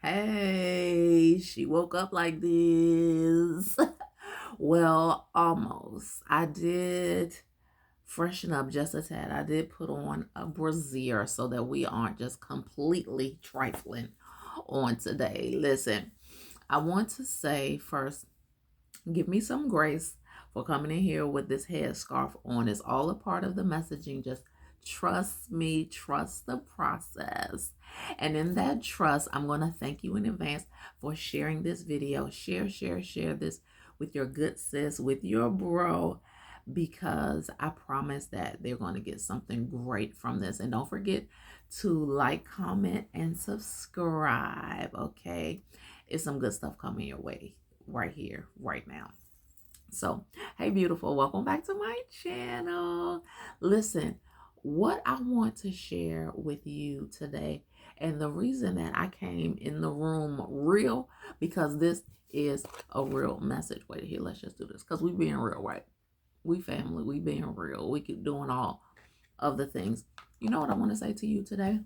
Hey, she woke up like this. Well, almost. I did freshen up just a tad. I did put on a brassiere so that we aren't just completely trifling on today. Listen, I want to say first, give me some grace for coming in here with this headscarf on. It's all a part of the messaging. Just trust me, trust the process. And in that trust, I'm going to thank you in advance for sharing this video. Share this with your good sis, with your bro, because I promise that they're going to get something great from this. And don't forget to like, comment, and subscribe, okay? It's some good stuff coming your way right here, right now. So, hey, beautiful, welcome back to my channel. Listen, what I want to share with you today, and the reason that I came in the room real, because this is a real message. Wait here, let's just do this, because we being real, right? We family, we being real. We keep doing all of the things. You know what I want to say to you today?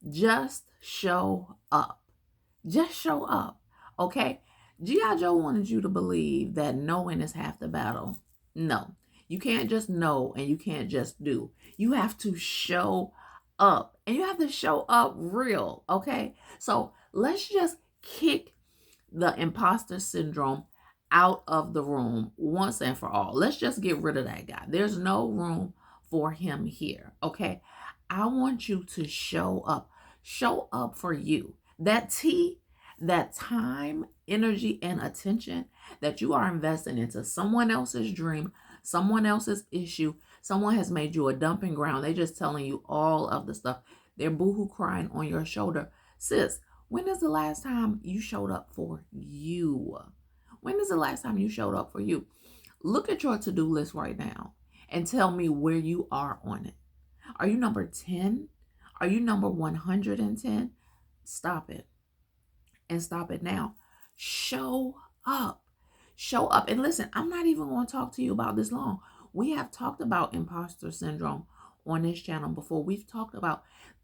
Just show up. Just show up, okay? G.I. Joe wanted you to believe that knowing is half the battle. No, you can't just know and you can't just do. You have to show up, and you have to show up real, okay? So let's just kick the imposter syndrome out of the room once and for all. Let's just get rid of that guy. There's no room for him here, okay? I want you to show up. Show up for you. That that time, energy, and attention that you are investing into someone else's dream, someone else's issue, someone has made you a dumping ground. They're just telling you all of the stuff. They're boohoo crying on your shoulder. Sis, when is the last time you showed up for you? When is the last time you showed up for you? Look at your to-do list right now and tell me where you are on it. Are you number 10? Are you number 110? Stop it. And stop it now. Show up. Show up. And listen, I'm not even going to talk to you about this long. We have talked about imposter syndrome on this channel before. We've talked about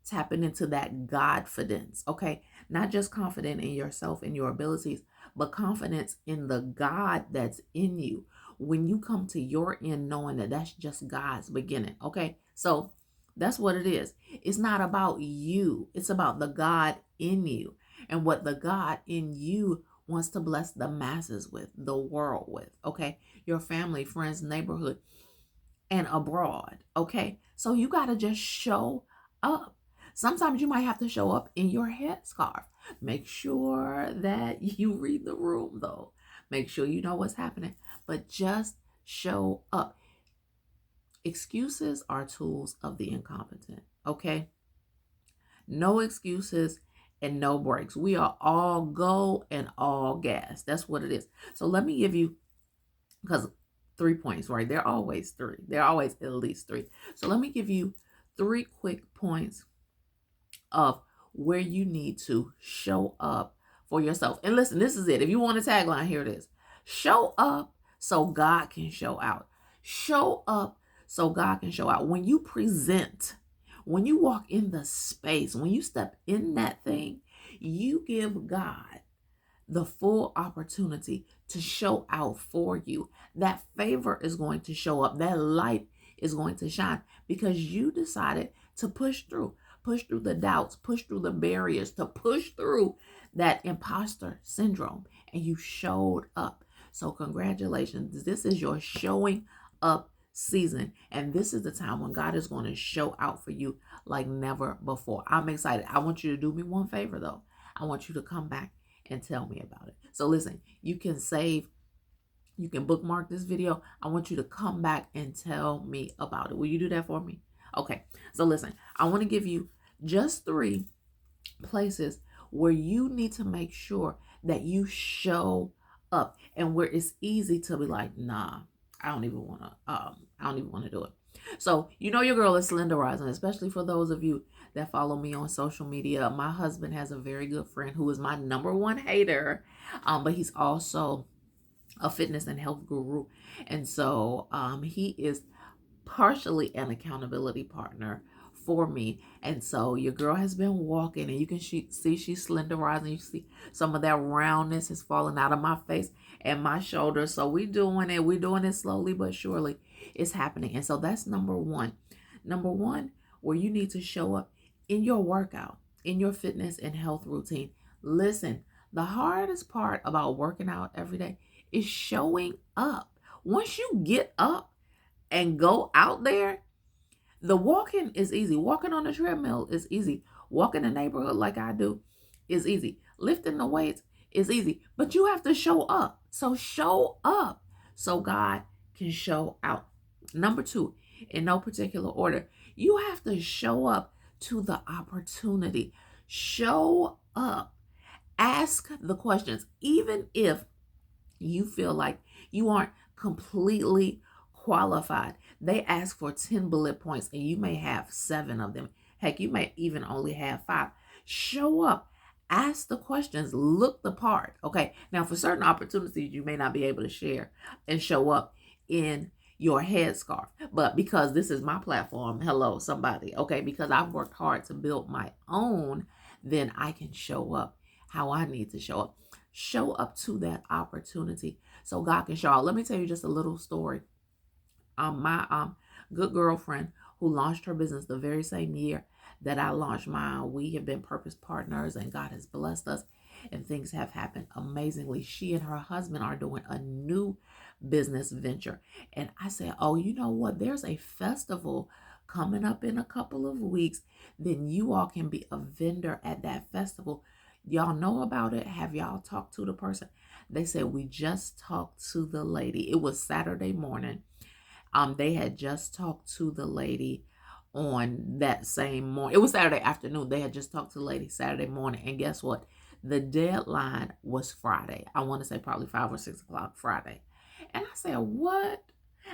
tapping into that Godfidence, okay? Not just confident in yourself and your abilities, but confidence in the God that's in you. When you come to your end knowing that that's just God's beginning, okay? So that's what it is. It's not about you. It's about the God in you and what the God in you wants to bless the masses with, the world with, okay? Your family, friends, neighborhood, and abroad, okay? So you got to just show up. Sometimes you might have to show up in your headscarf. Make sure that you read the room, though. Make sure you know what's happening, but just show up. Excuses are tools of the incompetent, okay? No excuses and no breaks. We are all go and all gas. That's what it is. So let me give you, because 3 points, right? They're always three. They're always at least three. So let me give you 3 quick points of where you need to show up for yourself. And listen, this is it. If you want a tagline, here it is. Show up so God can show out. Show up so God can show out. When you present, when you walk in the space, when you step in that thing, you give God the full opportunity to show out for you. That favor is going to show up. That light is going to shine because you decided to push through the doubts, push through the barriers, to push through that imposter syndrome, and you showed up. So congratulations. This is your showing up season, and this is the time when God is going to show out for you like never before. I'm excited. I want you to do me one favor though. I want you to come back and tell me about it. So listen, you can bookmark this video. I want you to come back and tell me about it. Will you do that for me? Okay. So listen, I want to give you just 3 places where you need to make sure that you show up, and where it's easy to be like, nah, I don't even want to do it. So, you know, your girl is slenderizing, especially for those of you that follow me on social media. My husband has a very good friend who is my number 1 hater, but he's also a fitness and health guru. And so he is partially an accountability partner for me. And so your girl has been walking, and you can see she's slenderizing. You see some of that roundness is falling out of my face and my shoulders. So we're doing it. We're doing it slowly but surely. It's happening. And so that's number one. Number one, where you need to show up in your workout, in your fitness and health routine. Listen, the hardest part about working out every day is showing up. Once you get up and go out there, the walking is easy. Walking on the treadmill is easy. Walking the neighborhood like I do is easy. Lifting the weights is easy. But you have to show up. So show up so God can show out. Number two, in no particular order, you have to show up to the opportunity. Show up. Ask the questions. Even if you feel like you aren't completely qualified, they ask for 10 bullet points and you may have 7 of them. Heck, you may even only have 5. Show up, ask the questions, look the part. Okay, now for certain opportunities, you may not be able to share and show up in your headscarf, but because this is my platform, hello somebody, okay, because I've worked hard to build my own, then I can show up how I need to show up. Show up to that opportunity so God can show out. Let me tell you just a little story. My good girlfriend who launched her business the very same year that I launched mine, we have been purpose partners and God has blessed us and things have happened amazingly. She and her husband are doing a new business venture. And I said, oh, you know what? There's a festival coming up in a couple of weeks. Then you all can be a vendor at that festival. Y'all know about it? Have y'all talked to the person? They said, we just talked to the lady. It was Saturday morning. They had just talked to the lady on that same morning. It was Saturday afternoon. They had just talked to the lady Saturday morning. And guess what? The deadline was Friday. I want to say probably 5 or 6 o'clock Friday. And I said, what?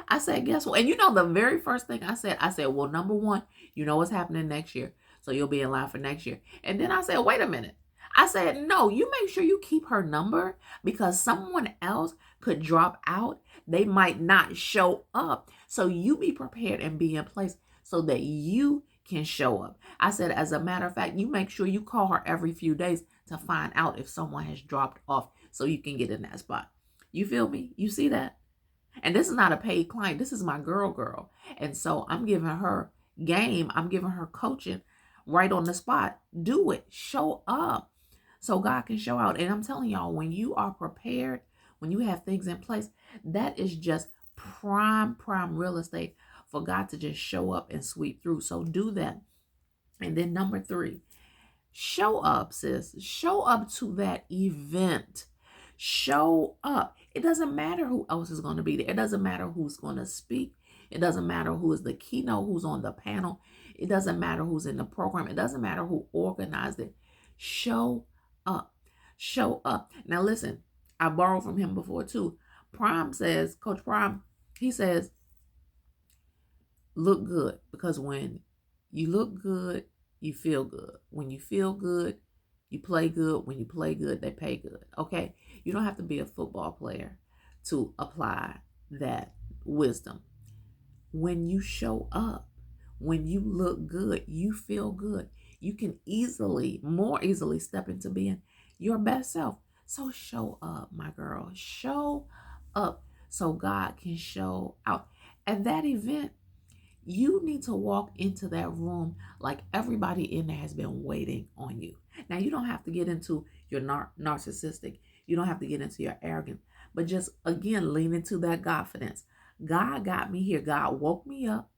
I said, guess what? And you know, the very first thing I said, well, number one, you know what's happening next year. So you'll be in line for next year. And then I said, wait a minute. I said, no, you make sure you keep her number because someone else could drop out. They might not show up. So you be prepared and be in place so that you can show up. I said, as a matter of fact, you make sure you call her every few days to find out if someone has dropped off so you can get in that spot. You feel me? You see that? And this is not a paid client. This is my girl. And so I'm giving her game. I'm giving her coaching right on the spot. Do it. Show up so God can show out. And I'm telling y'all, when you are prepared, when you have things in place, that is just prime real estate for God to just show up and sweep through. So do that. And then number 3, show up, sis. Show up to that event. Show up. It doesn't matter who else is going to be there. It doesn't matter who's going to speak. It doesn't matter who is the keynote, who's on the panel. It doesn't matter who's in the program. It doesn't matter who organized it. Show up. Show up. Now listen, I borrowed from him before too. Prime says, Coach Prime, he says, look good, because when you look good, you feel good. When you feel good, you play good. When you play good, they pay good. Okay? You don't have to be a football player to apply that wisdom. When you show up, when you look good, you feel good. You can more easily step into being your best self. So show up, my girl. Show up so God can show out. At that event, you need to walk into that room like everybody in there has been waiting on you. Now, you don't have to get into your narcissistic. You don't have to get into your arrogance. But just, again, lean into that confidence. God got me here. God woke me up.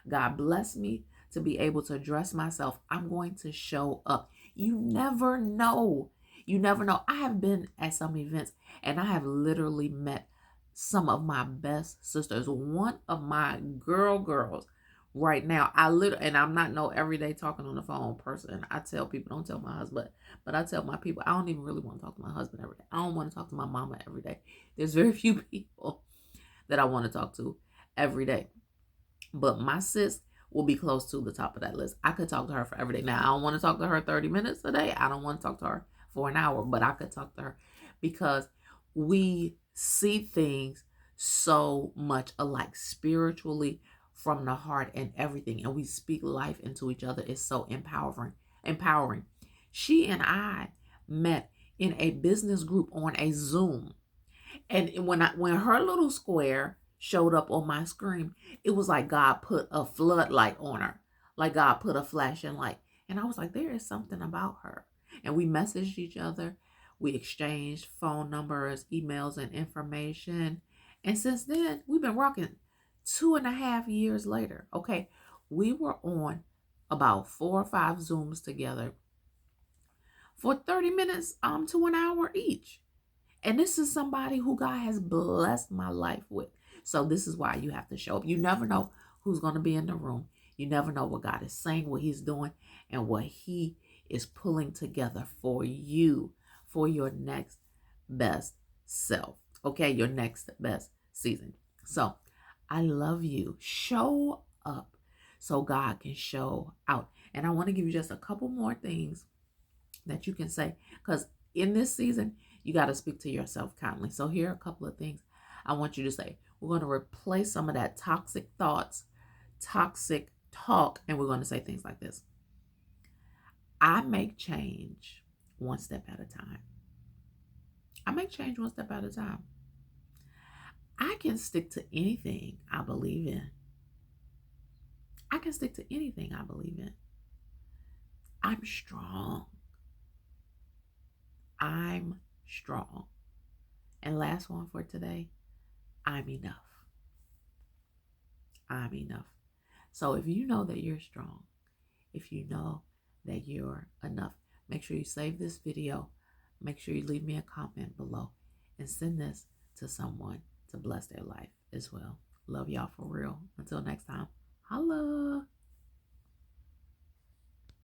God blessed me to be able to dress myself. I'm going to show up. You never know. You never know. I have been at some events and I have literally met some of my best sisters. One of my girls right now, and I'm not no everyday talking on the phone person. I tell people, don't tell my husband, but I tell my people, I don't even really want to talk to my husband every day. I don't want to talk to my mama every day. There's very few people that I want to talk to every day. But my sis will be close to the top of that list. I could talk to her for every day. Now, I don't want to talk to her 30 minutes a day. I don't want to talk to her for an hour, but I could talk to her because we see things so much alike spiritually from the heart and everything, and we speak life into each other. It's so empowering. She and I met in a business group on a Zoom. And when her little square showed up on my screen, it was like God put a floodlight on her, like God put a flashing light. And I was like, there is something about her. And we messaged each other. We exchanged phone numbers, emails, and information. And since then, we've been rocking 2.5 years later. Okay. We were on about 4 or 5 Zooms together for 30 minutes to an hour each. And this is somebody who God has blessed my life with. So this is why you have to show up. You never know who's going to be in the room. You never know what God is saying, what he's doing, and what he is pulling together for you, for your next best self. Okay, your next best season. So I love you. Show up so God can show out. And I want to give you just a couple more things that you can say, because in this season, you got to speak to yourself kindly. So here are a couple of things I want you to say. We're going to replace some of that toxic thoughts, toxic talk, and we're going to say things like this. I make change one step at a time. I make change one step at a time. I can stick to anything I believe in. I can stick to anything I believe in. I'm strong. I'm strong. And last one for today, I'm enough. I'm enough. So if you know that you're strong, if you know that you're enough, make sure you save this video. Make sure you leave me a comment below and send this to someone to bless their life as well. Love y'all for real. Until next time, holla.